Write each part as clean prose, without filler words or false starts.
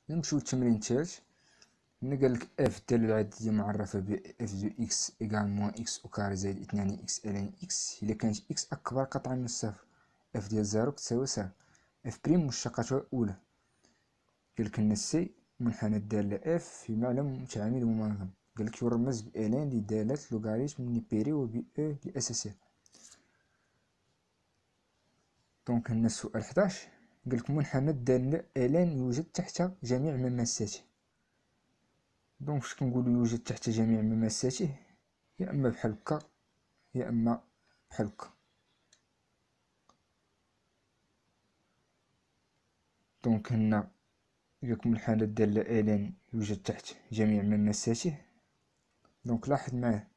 نمشيو للتمرين التالت. هنا قالك اف الدالة العددية معرفة ب اف دو اكس ايكال موان اكس او كاري زائد 2 اكس الين اكس إلا كانت اكس أكبر قطعا من الصفر. اف ديال زيرو كتساوي صفر. اف بريم مشتقاتها الأولى. قالك هنا سي منحنى الدالة اف في معلم متعامل ومنظم. قالك يرمز ب الين لدالة لوغاريتم نيبيري و ب او لأساسية. دونك هنا السؤال 11 قالك منحنى الدالة الين يوجد تحت جميع مماساته. دونك فاش كنقولو يوجد تحت جميع مماساته، يا اما بحال هكا يا اما بحال هكا. دونك هنا قالك منحنى الدالة الين يوجد تحت جميع مماساته. دونك لاحظ معايا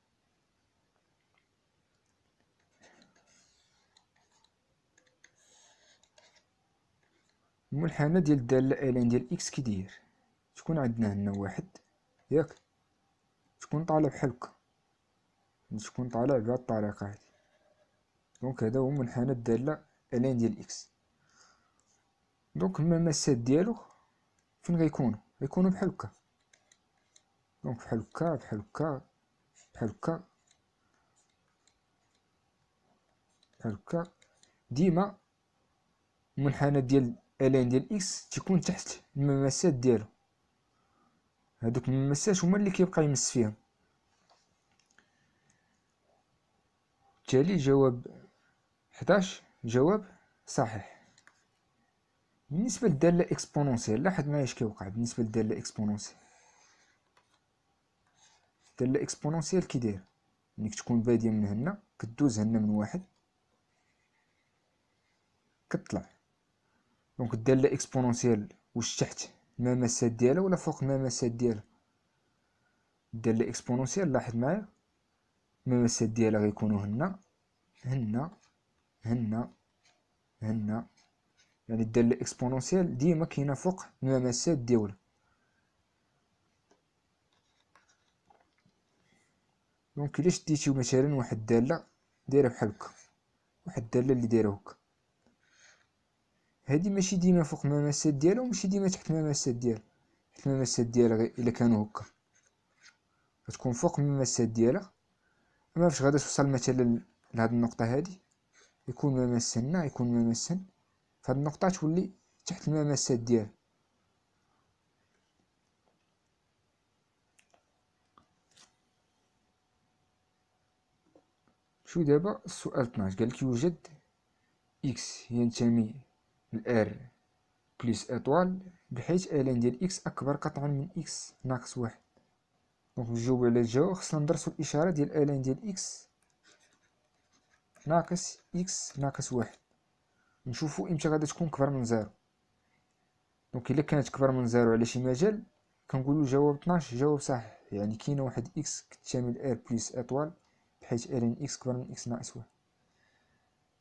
المنحنى ديال الدالة الين ديال اكس كي داير، تكون عندنا هنا واحد ياك، تكون طالع بحال هكا، تكون طالع بهاد الطريقة هادي. دونك هذا هو منحنى الدالة الين ديال اكس. دونك المماسات ديالو فين غيكونو؟ غيكونو بحال هكا. دونك بحال هكا بحال هكا بحال هكا بحال هكا. ديما المنحنى ديال الين ديال اكس تيكون تحت المماسات ديالو. هادوك المماسات هما اللي كيبقى يمس فيهم. بالتالي جواب 11 جواب صحيح. بالنسبة للدالة اكسبونونسيال، لاحظ معايا اش كيوقع بالنسبة للدالة اكسبونونسيال. الدالة اكسبونونسيال كي داير؟ ملي كتكون بادية من هنا كدوز هنا من واحد كطلع. دونك الدالة اكسبونونسيال واش تحت المماسات ديالها ولا فوق المماسات ديالها؟ الدالة اكسبونونسيال لاحظ معايا المماسات ديالها غيكونو هنا هنا هنا هنا. يعني الدالة اكسبونونسيال ديما كاينة فوق المماسات ديالها. دونك الا شديتيو مثلا واحد الدالة دايرة بحال هكا، واحد الدالة اللي دايرة هكا، هادي ماشي ديما فوق المماسات ديالها وماشي ديما تحت المماسات ديالها. حيت المماسات ديالها الا كانوا هكا غتكون فوق المماسات ديالها، اما فاش غادا توصل مثلا لهاد النقطة هادي يكون مماس هنا يكون مماس هنا، فهاد النقطة تولي تحت المماسات ديالها. شو دابا السؤال 12 قالك يوجد اكس ينتمي لار بليس اطوال بحيث الين ديال اكس اكبر قطعا من اكس ناقص واحد. دونك نجاوبو على الجواب خصنا ندرسو الاشارة ديال الين ديال اكس ناقص اكس ناقص واحد، نشوفو امتى غادا تكون كبر من زيرو. دونك الا كانت كبر من زيرو على شي مجال كنقولو جواب 12 جواب صحيح. يعني كاينه واحد اكس كتشامل ار بليس اطوال بحيث الين اكس كبر من اكس ناقص واحد.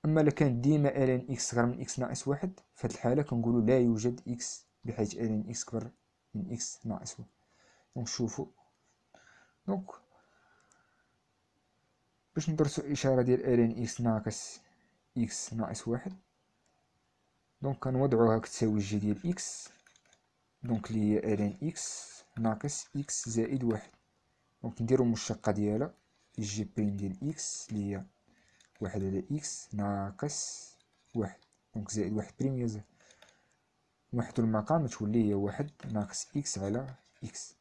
اما الا كانت ديما الين اكس صغر من اكس ناقص واحد، فهاد الحالة كنقولو لا يوجد اكس بحيث الين اكس كبر من اكس ناقص واحد. دونك شوفو، دونك باش ندرسو الاشارة ديال الين اكس ناقص اكس ناقص واحد، دونك كنوضعوها كتساوي جي ديال اكس، دونك لي هي الين اكس ناقص اكس زائد واحد. دونك نديرو المشتقة ديالها جي بريم ديال اكس لي هي واحد على اكس ناقص واحد، دونك زائد واحد بريم هي زيرو. نوحدو المقام تولي هي واحد ناقص اكس على اكس.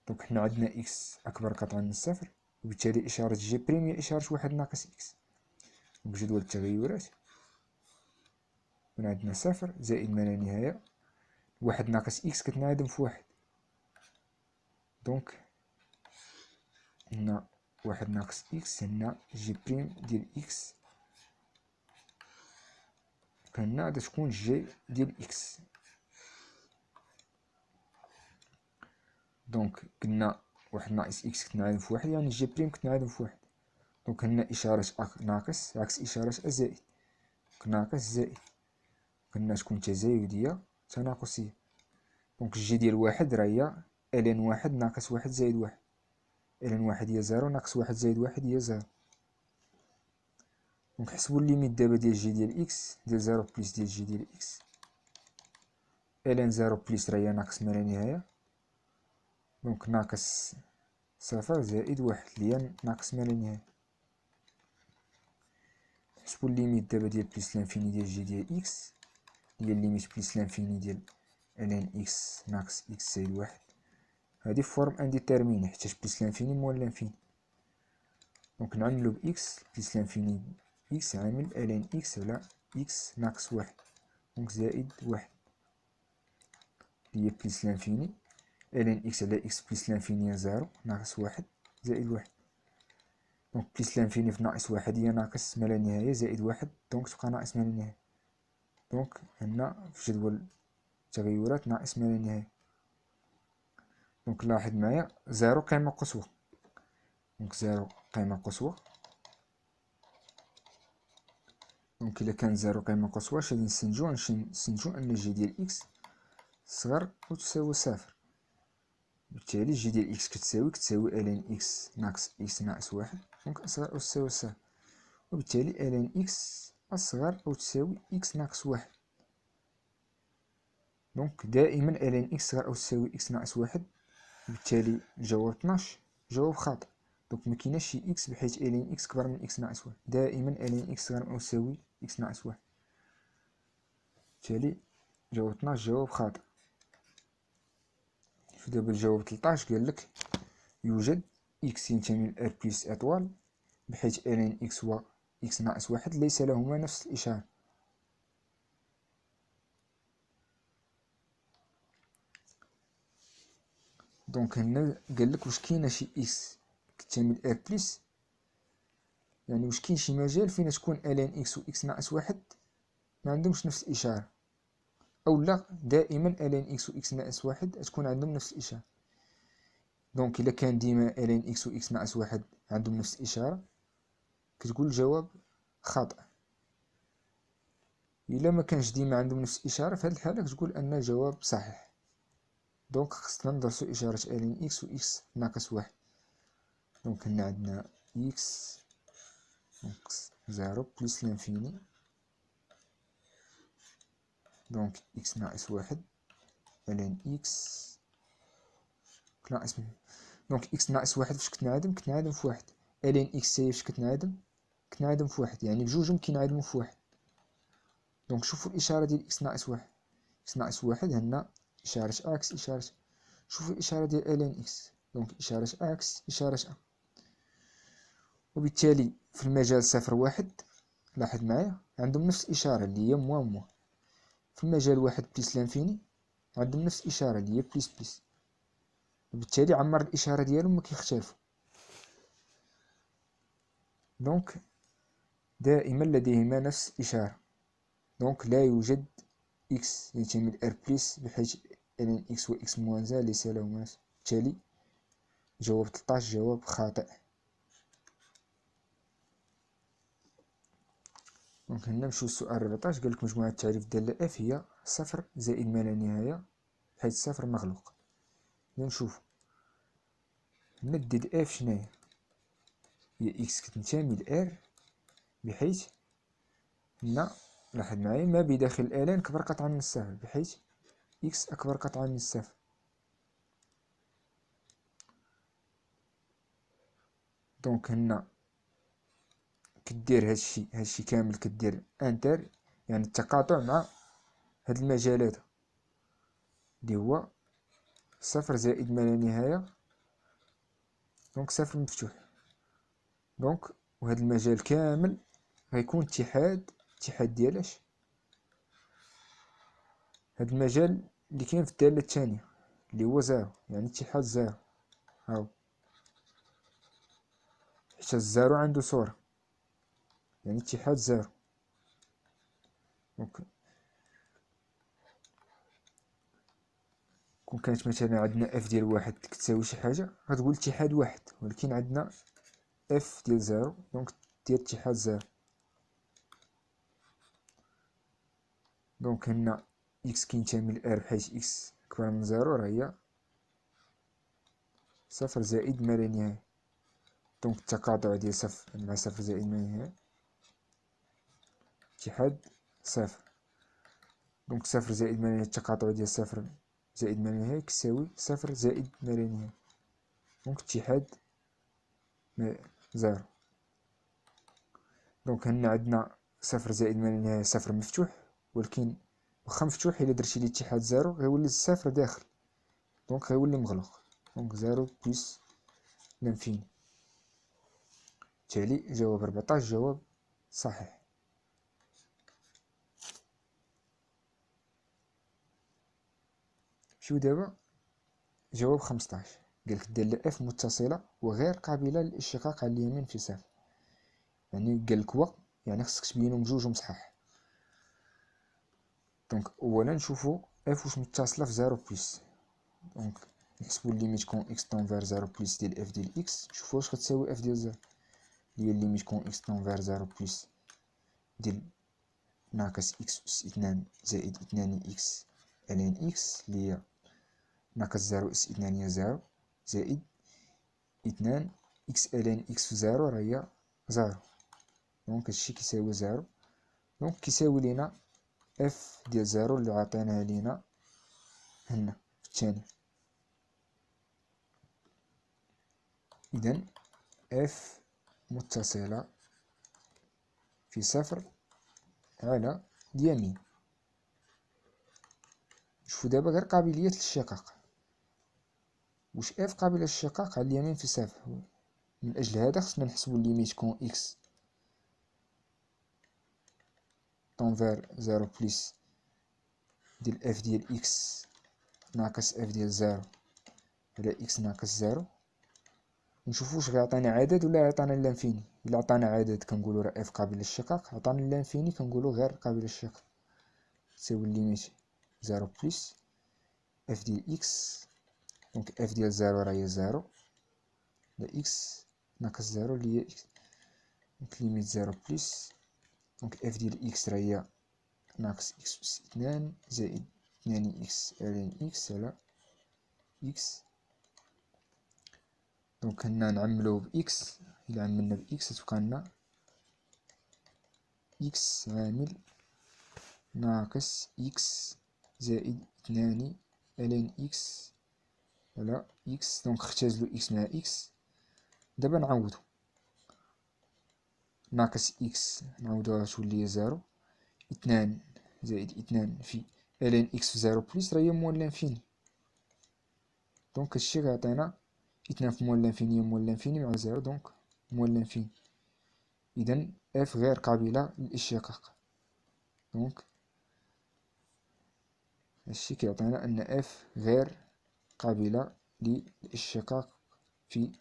دونك حنا عندنا اكس اكبر قطعا من الصفر، وبالتالي اشارة جي بريم هي اشارة واحد ناقص اكس. دونك جدول التغيرات من عندنا صفر زائد ما لا نهاية، واحد ناقص اكس كتنعدم في واحد. دونك هنا واحد ناقص اكس، هنا جي بريم ديال اكس، هنا غادي تكون جي ديال اكس. دونك قلنا واحد ناقص اكس كتنعدم في واحد، يعني جي بريم كتنعدم في واحد. دونك هنا إشارة ناقص عكس إشارة زائد، ناقص زائد، هنا تكون تزايدية تناقصية. دونك الجي ديال واحد راه هي الين واحد ناقص واحد زائد واحد، الين واحد هي زيرو ناقص واحد زائد واحد هي زيرو. دونك حسبو الليميت دابا ديال جي ديال اكس ديال زيرو بليس ديال جي ديال اكس. ln زيرو بليس راهي ناقص ما لا نهاية، دونك ناقص صفر زائد واحد اللي هي ناقص ما لا نهاية. نحسبو الليميت دابا ديال بليس لانفيني ديال جي ديال اكس، هي الليميت بليس لانفيني ديال ln اكس ناقص اكس زائد واحد. هادي فورم انديتيرميني حيتاش بليس لانفيني موال لانفيني، دونك نعملو بإكس بليس لانفيني إكس عامل ln إكس على إكس ناقص واحد، دونك زائد واحد اللي هي بليس لانفيني ln إكس على إكس بليس لانفيني زيرو ناقص واحد زائد واحد، دونك بليس لانفيني في ناقص واحد هي ناقص ما لا نهاية زائد واحد، دونك تبقى ناقص ما لا نهاية. دونك هنا في جدول التغيرات ناقص ما لا نهاية. دونك لاحظ معايا زيرو قيمة قصوى، دونك زيرو قيمة قصوى. دونك إلا كان زيرو قيمة قصوى اش غادي نستنتجو أن جي ديال إكس صغر أو تساوي صفر، بالتالي جي ديال إكس كتساوي ln إكس ناقص إكس ناقص واحد، دونك أصغر أو تساوي صفر، وبالتالي ln إكس أصغر أو تساوي إكس ناقص واحد. دونك دائما ln إكس صغر أو تساوي إكس ناقص واحد، بالتالي الجواب 12 جواب خاطئ. دونك مكيناش شي إكس بحيث ln إكس كبر من إكس ناقص واحد، دائما ln إكس صغر أو تساوي إكس ناقص واحد، بالتالي جواب 12 جواب خاطئ. شوف دابا الجواب 13 قالك يوجد إكس ينتمي ل R بلس إطوال بحيث ln إكس و إكس ناقص واحد ليس لهما نفس الإشارة. دونك هنا قالك واش كاينة شي إكس كتنتمي ل R بلس، يعني واش كاين شي مجال فين تكون ln إكس و إكس ناقص واحد ما عندهمش نفس الإشارة، أو لا دائما ln إكس و إكس ناقص واحد تكون عندهم نفس الإشارة. دونك إلا كان ديما ln إكس و إكس ناقص واحد عندهم نفس الإشارة كتقول الجواب خاطئ. إلا ما كانش ديما عندهم نفس الإشارة في هاد الحالة كتقول أن الجواب صحيح. دونك خصنا ندرسو إشارة ln إكس و إكس ناقص واحد. دونك هنا عندنا إكس ناقص زيرو بلس لانفيني، دونك إكس ناقص واحد ln إكس ناقص، دونك إكس ناقص واحد فاش كتنعدم في واحد، ln إكس هي فاش كتنعدم في واحد، يعني بجوجهم كينعدمو في واحد. دونك شوفو الإشارة ديال إكس ناقص واحد، إكس ناقص واحد هنا إشارة أكس إشارة، شوفو الإشارة ديال ln إكس، دونك إشارة أكس إشارة أ، وبالتالي في المجال صفر واحد لاحظ معايا عندهم نفس الإشارة اللي هي موا، في المجال واحد بليس لانفيني عندهم نفس الإشارة اللي هي بليس بليس، وبالتالي عمر الإشارة ديالهم مكيختلفو. دونك دائما لديهما نفس الإشارة، دونك لا يوجد إكس ينتمي ل R بلس بحيث ln إكس و إكس موان زيرو ليس لهما نفس، بالتالي جواب 13 جواب خاطئ. دونك هنا نمشيو للسؤال 14 قالك مجموعة تعريف الدالة F هي صفر زائد ما لا نهاية حيث صفر مغلوق. نشوفو هنا الديد F شناهي، هي إكس كتنتمي ل R بحيث هنا لاحظ معايا ما بداخل ln كبر قطعا من الصفر بحيث إكس أكبر قطعا من الصفر. دونك هنا كدير هادشي كامل كدير انتر، يعني التقاطع مع هاد المجالات اللي هو صفر زائد ما لا نهاية، دونك صفر مفتوح، دونك وهاد المجال كامل غيكون اتحاد ديال اش، هاد المجال اللي كاين في الدالة الثانية اللي هو زيرو، يعني اتحاد زيرو، هاو حيت الزيرو عنده صورة يعني اتحاد زيرو. دونك كون كانت مثلا عندنا اف ديال واحد كتساوي شي حاجة غتقول اتحاد واحد، ولكن عندنا اف ديال زيرو دونك ديال اتحاد زيرو. دونك هنا إكس كينتمي ل R بحيث إكس كبر من زيرو راه هي صفر زائد ما لا نهاية، دونك التقاطع ديال صفر مع صفر زائد ما لا نهاية اتحاد صفر. دونك صفر زائد ما لا نهاية التقاطع ديال صفر زائد ما لا نهاية كيساوي صفر زائد ما لا نهاية، دونك اتحاد زيرو. دونك هنا عندنا صفر زائد ما لا نهاية صفر مفتوح، ولكن واخا مفتوح الا درتي ليه اتحاد زيرو غيولي الصفر داخل، دونك غيولي مغلق، دونك زيرو بلس لانفيني. بالتالي جواب 14 جواب صحيح. شو دابا جواب 15، قالك الدالة اف متصلة وغير قابلة للاشتقاق على اليمين في صفر. يعني قالك و، يعني خصك تبينهم بجوج مصحاح. دونك اولا نشوفو اف واش متصلة في زيرو بلس، دونك نحسبو ليميت كون اكس طون زيرو بلس ديال اف ديال اكس، نشوفو واش غتساوي اف ديال زيرو، اللي هي ليميت كون اكس طون زيرو بلس ديال ناقص اكس اس 2 زائد 2 اكس الين اكس، اللي هي ناقص زيرو اس 2 هي زيرو، زائد 2 اكس الين اكس في زيرو راه هي زيرو، دونك هادشي كيساوي زيرو. دونك كيساوي لينا اف ديال زيرو اللي عطيناها لينا هنا في الثاني. اذا اف متصلة في صفر على اليمين. نشوفو دابا غير قابلية الاشتقاق، واش اف قابلة للاشتقاق على اليمين في صفر. من اجل هذا خصنا نحسبو ليميت كون اكس طونفير زيرو بلس ديال اف ديال اكس ناقص اف ديال زيرو على اكس ناقص زيرو. نشوفو واش غيعطينا عدد ولا يعطينا لانفيني. الا عطانا عدد كنقولو راه اف قابل للاشتقاق، عطانا لانفيني كنقولو غير قابل للاشتقاق. تساوي ليميت زيرو بلس اف ديال اكس، دونك اف ديال زيرو راه هي زيرو على اكس ناقص زيرو اللي هي اكس، دونك ليميت زيرو بلس دونك اف ديال اكس راه هي ناقص اكس أس 2 زائد 2 اكس على اكس على اكس. دونك هنا نعملوه باكس، الى عملنا باكس تبقى لنا اكس عامل ناقص اكس زائد 2 الين اكس على اكس، دونك اختزلو اكس مع اكس. دابا نعوضو ناقص اكس نعوضوها تولي زيرو، 2 زائد 2 في الين اكس في زيرو بلس راه هي موال لانفيني، دونك هادشي غيعطينا 2 في موال لانفيني موال لانفيني مع زيرو، دونك موال لانفيني. اذا اف غير قابلة للاشتقاق، دونك هادشي كيعطينا ان اف غير قابلة للاشتقاق في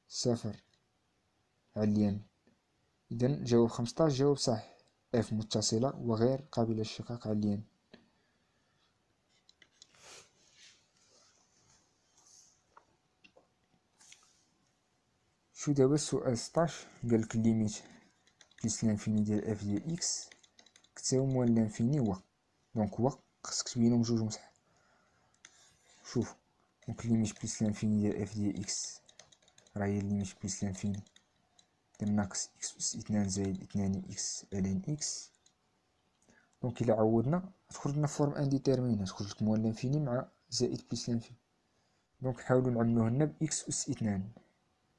صفر على اليمين. اذا جواب 15 جواب صحيح، اف متصلة وغير قابلة للاشتقاق على اليمين. شو دابا السؤال 16، قالك ليميت بلس لانفيني ديال اف ديال اكس كتساوي موال لانفيني و، دونك و خصك تبينهم بجوج مصح. شوف دونك ليميت بلس لانفيني ديال اف ديال اكس راه هي ليميت بلس لانفيني ديال ناقص اكس أس 2 زائد 2 اكس الين اكس. دونك الى عوضنا تخرج لنا فورم انديتيرميني، تخرج لك موال لانفيني مع زائد بلس لانفيني. دونك نحاولو نعملوه لنا باكس أس 2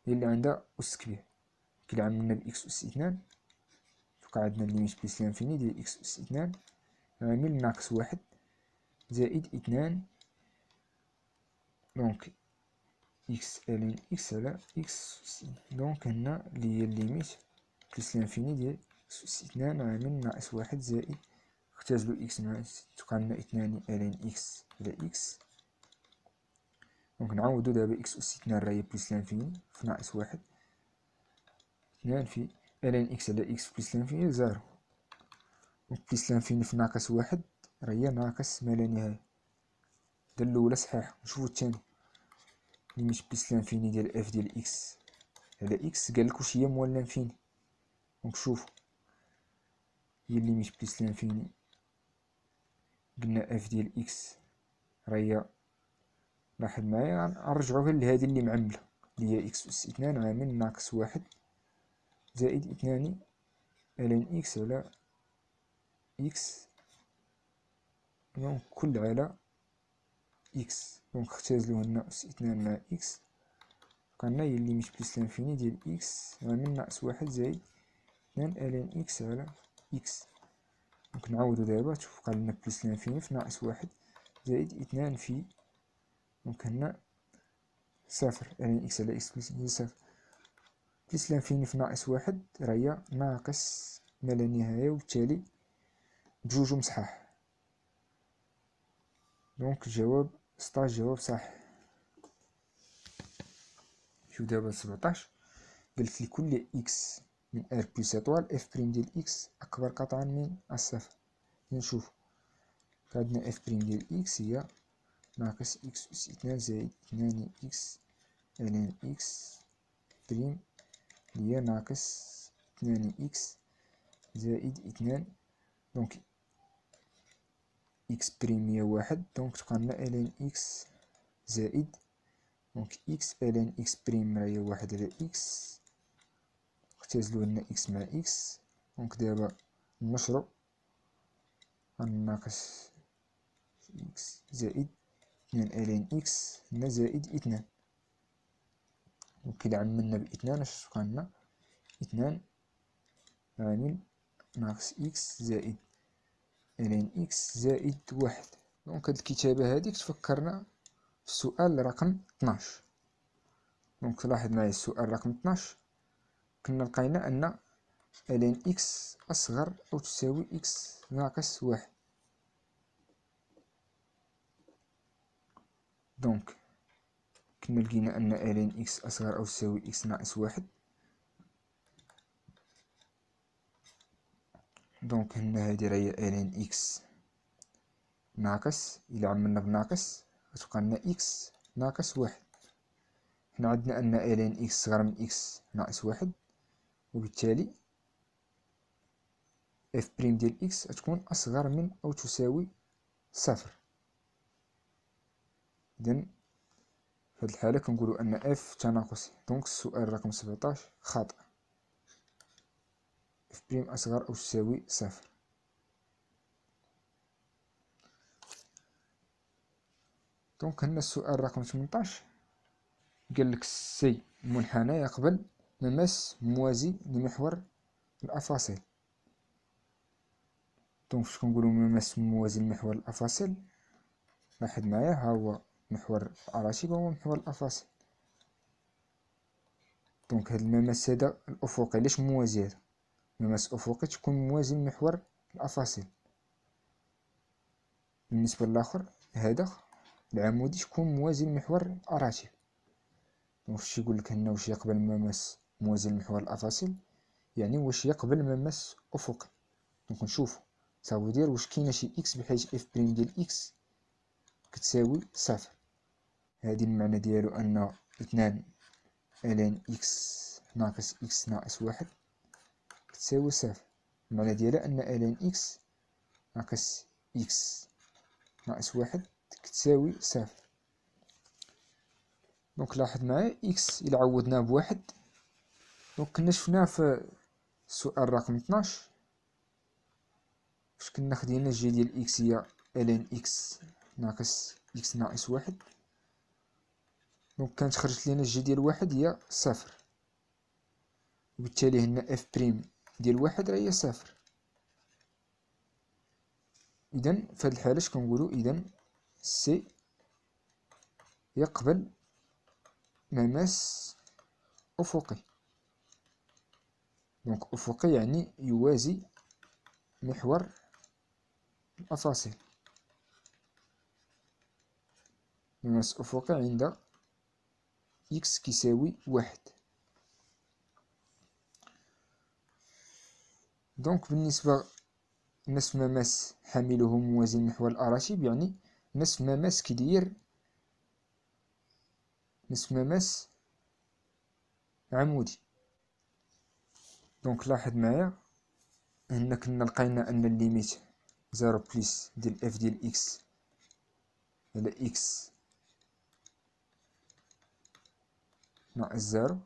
هي اللي عندها أس كبير. كي عملنا باكس أس 2 تبقى عندنا ليميت بلس لانفيني ديال اكس أس 2 عامل ناقص واحد زائد 2 دونك اكس الين اكس على اكس أس 2. دونك هنا اللي هي ليميت بلس لانفيني ديال اكس أس 2 عامل ناقص واحد زائد اختزلو اكس مع تبقى لنا 2 الين اكس على اكس. دونك نعوضو دابا اكس أس 2 راه هي بلس لانفيني في ناقص واحد، 2 في الين اكس على اكس بلس لانفيني زيرو، دونك بلس لانفيني في ناقص واحد راه هي ناقص ما لا نهاية. دا الأولى صحيحة. نشوفو الثاني، ليميت بلس لانفيني ديال اف ديال اكس على اكس قالك واش هي موال لانفيني. دونك شوفو هي ليميت بلس لانفيني قلنا اف ديال اكس راه هي، لاحظ معايا غنرجعو غير لهادي اللي معملة اللي هي اكس أس 2 عامل ناقص واحد زائد 2 الين اكس على اكس دونك كل على إكس. دونك اختزلو هنا أس 2 مع إكس، بقالنا هي الليميت بليس لانفيني ديال إكس على من ناقص واحد زائد 2 ألين إكس على إكس. دونك نعوضو دابا، تشوف بقالنا بليس لانفيني في ناقص واحد زائد 2 في، دونك هنا صفر، ألين إكس على إكس بليس هي صفر، بليس لانفيني في ناقص واحد راه هي ناقص ما لا نهاية، وبالتالي بجوجو مصحاح. دونك الجواب 16 جواب صحيح. شوف دابا 17 قالت لكل إكس من ار بلس إطوال اف بريم ديال إكس أكبر قطعا من الصفر. نشوف عندنا اف بريم ديال إكس هي ناقص إكس أس 2 زائد 2 إكس لن إكس بريم هي ناقص 2 إكس زائد 2. دونك إكس بريم هي واحد، دونك تبقالنا لن إكس زائد، دونك إكس لن إكس بريم راهي واحد على إكس، اختزلو لنا إكس مع إكس. دونك دابا نشرو غناقص إكس زائد 2 لن إكس هنا زائد 2. دونك إلا عملنا بإثنان اش تبقالنا 2 عامل ناقص إكس زائد لن إكس زائد واحد. دونك هاد الكتابة هاديك تفكرنا في السؤال رقم 12. دونك لاحظ معايا السؤال رقم 12 كنا لقينا أن لن إكس أصغر أو تساوي إكس ناقص واحد. دونك كنا لقينا أن لن إكس أصغر أو تساوي إكس ناقص واحد. دونك هنا هادي راهي لن إكس ناقص، إلا عملنا بناقص غتبقالنا إكس ناقص واحد. حنا عندنا أن لن إكس صغر من إكس ناقص واحد، وبالتالي اف بريم ديال إكس غتكون أصغر من أو تساوي صفر. إذن في هاد الحالة كنقولو أن اف تناقصي. دونك السؤال رقم 17 خاطئ، اف بريم أصغر أو تساوي صفر. دونك هنا السؤال رقم 18 قالك سي منحنى يقبل مماس موازي لمحور الأفاصيل. دونك فاش كنقولو مماس موازي لمحور الأفاصيل، لاحظ معايا ها هو محور الأراتب وهو محور الأفاصيل. دونك هاد المماس هذا الأفقي، علاش موازي؟ هذا مماس أفقي تكون موازي لمحور الأفاصيل. بالنسبة للآخر هذا العمودي تكون موازي لمحور الأراتب. دونك فاش يقولك هنا واش يقبل مماس موازي لمحور الأفاصيل، يعني واش يقبل مماس أفقي. دونك نشوفو صافو دير واش كاينة شي إكس بحيث اف بريم ديال إكس كتساوي صفر. هادي المعنى ديالو أن 2 لن إكس ناقص إكس ناقص واحد كتساوي صفر. المعنى ديالها أن لن إكس ناقص إكس ناقص واحد كتساوي صفر. دونك لاحظ معايا إكس إلا عوضناه بواحد، دونك كنا شفناه في السؤال رقم 12 فاش كنا خدينا الجي ديال إكس هي لن إكس ناقص إكس ناقص واحد. دونك كانت خرجت لينا الجي ديال واحد هي صفر، وبالتالي هنا اف بريم ديال واحد راه هي صفر. إذن في هاد الحالة اش كنقولو؟ إذن سي يقبل مماس أفقي. دونك أفقي يعني يوازي محور الأفاصيل. مماس أفقي عند إكس كيساوي واحد. دونك بالنسبة نصف مماس حامله موازي لمحور الأراتب، يعني نصف مماس كيدير نصف مماس عمودي. دونك لاحظ معايا هنا كنا لقينا أن الليميت زيرو بليس ديال اف ديال إكس على إكس ناقص زيرو،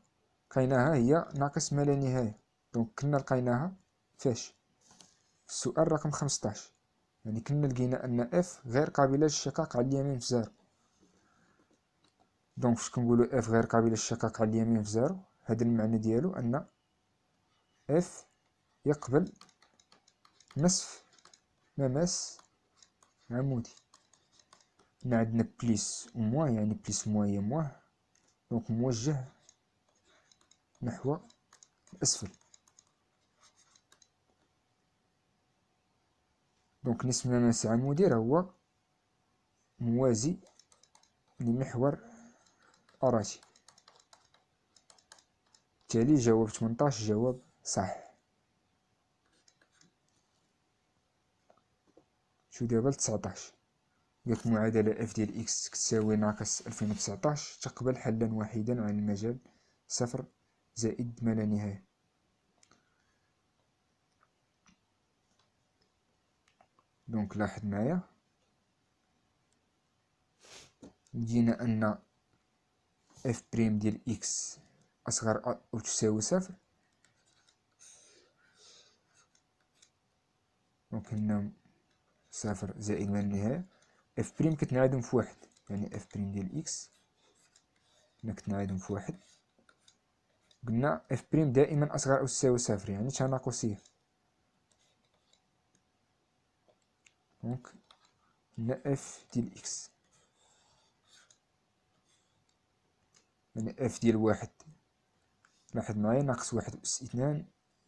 لقيناها هي ناقص ما لا نهاية. دونك كنا لقيناها فاش؟ في السؤال رقم 15 يعني كنا لقينا ان اف غير قابلة للشقاق على اليمين في زيرو. دونك فاش كنقولو اف غير قابلة للشقاق على اليمين في زيرو، هذا المعنى ديالو ان اف يقبل نصف مماس عمودي. هنا عندنا بليس و موان، يعني بليس موان هي موان، دونك موجه نحو الأسفل. دونك نصف مماس عمودي راه هو موازي لمحور أراتي. بالتالي جواب 18 جواب صح. شو دابا 19 قالك معادلة اف ديال اكس كتساوي ناقص 2019 تقبل حلا واحدا عن المجال صفر زائد ما لا نهاية. دونك لاحظ معايا لقينا ان اف بريم ديال اكس اصغر او تساوي صفر. دونك هنا صفر زائد ما لا نهاية. اف بريم كتنعدم في واحد، يعني اف بريم ديال اكس هنا كتنعدم في واحد. قلنا اف بريم دائما اصغر او تساوي صفر، يعني تناقصية. دونك هنا اف ديال اكس، يعني اف ديال واحد، لاحظ معايا ناقص واحد أس اثنان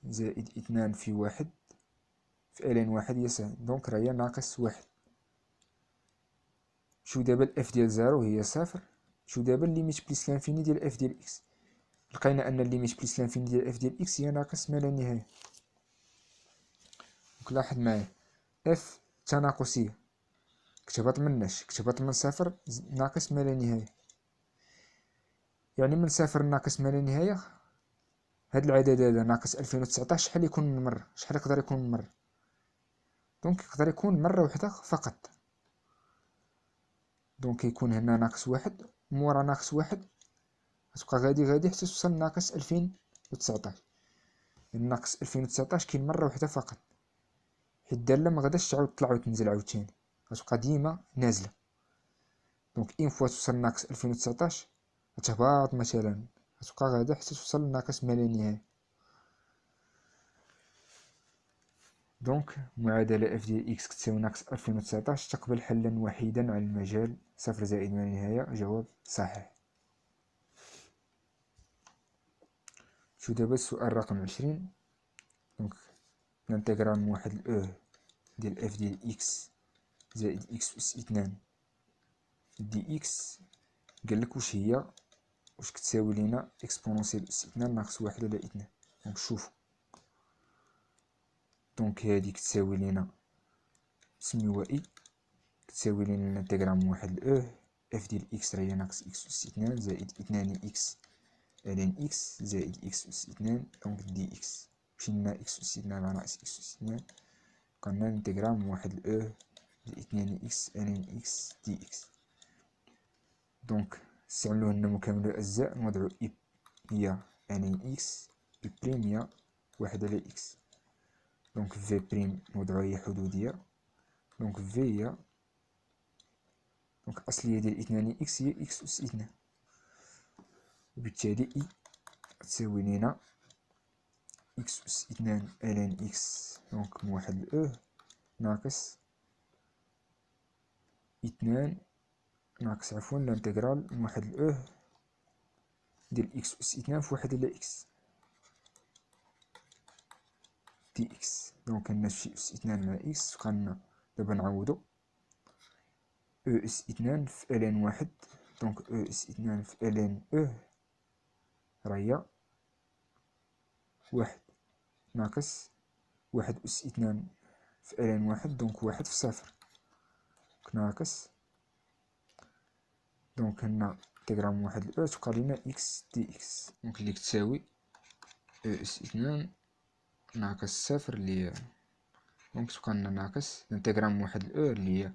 زائد اثنان في واحد في الين واحد يساوي، دونك راهي ناقص واحد. شو دابا الاف ديال زيرو هي صفر. شو دابا الليميت بليس لانفيني ديال اف ديال اكس، لقينا ان الليميت بليس لانفيني ديال اف ديال اكس هي ناقص ما لا نهاية. دونك لاحظ معايا اف تناقصية، كتهبط مناش، كتهبط من صفر ناقص ما لا نهاية، يعني من صفر ناقص ما لا نهاية. هاد العدد هذا ناقص 2019 شحال يكون من مرة، شحال يقدر يكون من مرة؟ دونك يقدر يكون مرة وحدة فقط. دونك يكون هنا ناقص واحد، مورا ناقص واحد غتبقى غادي حتى توصل ناقص 2019. يعني ناقص 2019 كاين مرة وحدة فقط، حيت الدالة مغاداش تعاود تطلع وتنزل عاوتاني، غتبقى ديما نازلة. دونك اين فوا توصل ناقص 2019 غتهبط مثلا، غتبقى غادا حتى توصل ناقص ما لا نهاية. دونك معادلة اف ديال اكس كتساوي ناقص 2019 تقبل حلا وحيدا على المجال صفر زائد ما لا نهاية. جواب صحيح. شو دابا السؤال رقم 20. دونك الانتغرال من واحد ل ديال اف ديال اكس زائد اكس أس اثنان دي اكس. قالك واش كتساوي لينا اكسبونونسيال أس اثنان ناقص واحد على اثنان. دونك شوفو، دونك هادي كتساوي لينا سميوها اي، كتساوي لينا الانتغرال من واحد ل اف ديال اكس راهي ناقص اكس أس اثنان زائد اثنان اكس لين اكس زائد اكس أس اثنان، دونك دي اكس مشينا اكس أس اثنان على ناقص اكس أس اثنان، قلنا الانتغرال من واحد ل ديال اثنان اكس لين اكس دي اكس. دونك نستعملو هنا مكمل الأجزاء، نوضعو اي هي لين اكس، اي بريم هي واحد على اكس. دونك في بريم نوضعوها هي حدودية، دونك في هي دونك الأصلية ديال اثنان اكس هي اكس أس اثنان، وبالتالي اي تساوي لينا اكس أس اثنان لين اكس دونك من واحد ل ناقص اثنان ناقص عفوا الانتغرال من واحد ل ديال اكس أس اثنان في واحد على اكس دي اكس. دونك عندنا شي أس اثنان مع اكس، بقالنا دابا نعوضو او اس اثنان في الين واحد، دونك او اس اثنان في الين راهي واحد ناقص واحد أس اثنان في الين واحد، دونك واحد في صفر ناقص. دونك هنا انتغرال من واحد ل تبقى لينا اكس دي اكس، دونك اللي كتساوي او اس اثنان ناقص صفر اللي هي دونك تبقى لنا ناقص الانتغرال من واحد ل اللي هي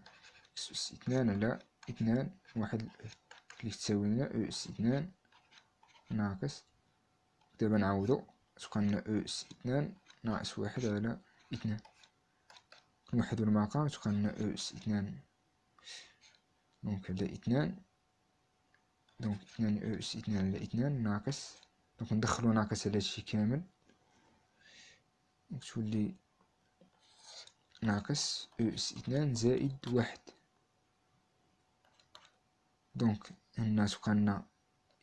اكس أس اثنان على اثنان واحد اللي تساوي لنا او اس اثنان ناقص، دابا نعوضو تبقى لنا او اس اثنان ناقص واحد على اثنان، نوحدو المقام تبقى لنا أو أس 2 دونك على 2 دونك 2 أو أس 2 على 2 ناقص دونك ندخلو ناقص على هادشي كامل دونك تولي ناقص أو أس 2 زائد 1 دونك هنا تبقى لنا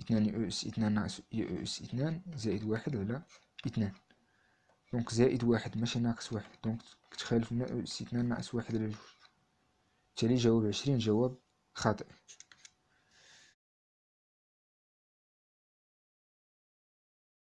2 أو أس 2 ناقص أو أس 2 زائد 1 على 2 دونك زائد 1 ماشي ناقص 1 دونك كتخالف لنا أو أس 2 ناقص 1 على 2 بالتالي جواب 20 جواب خاطئ.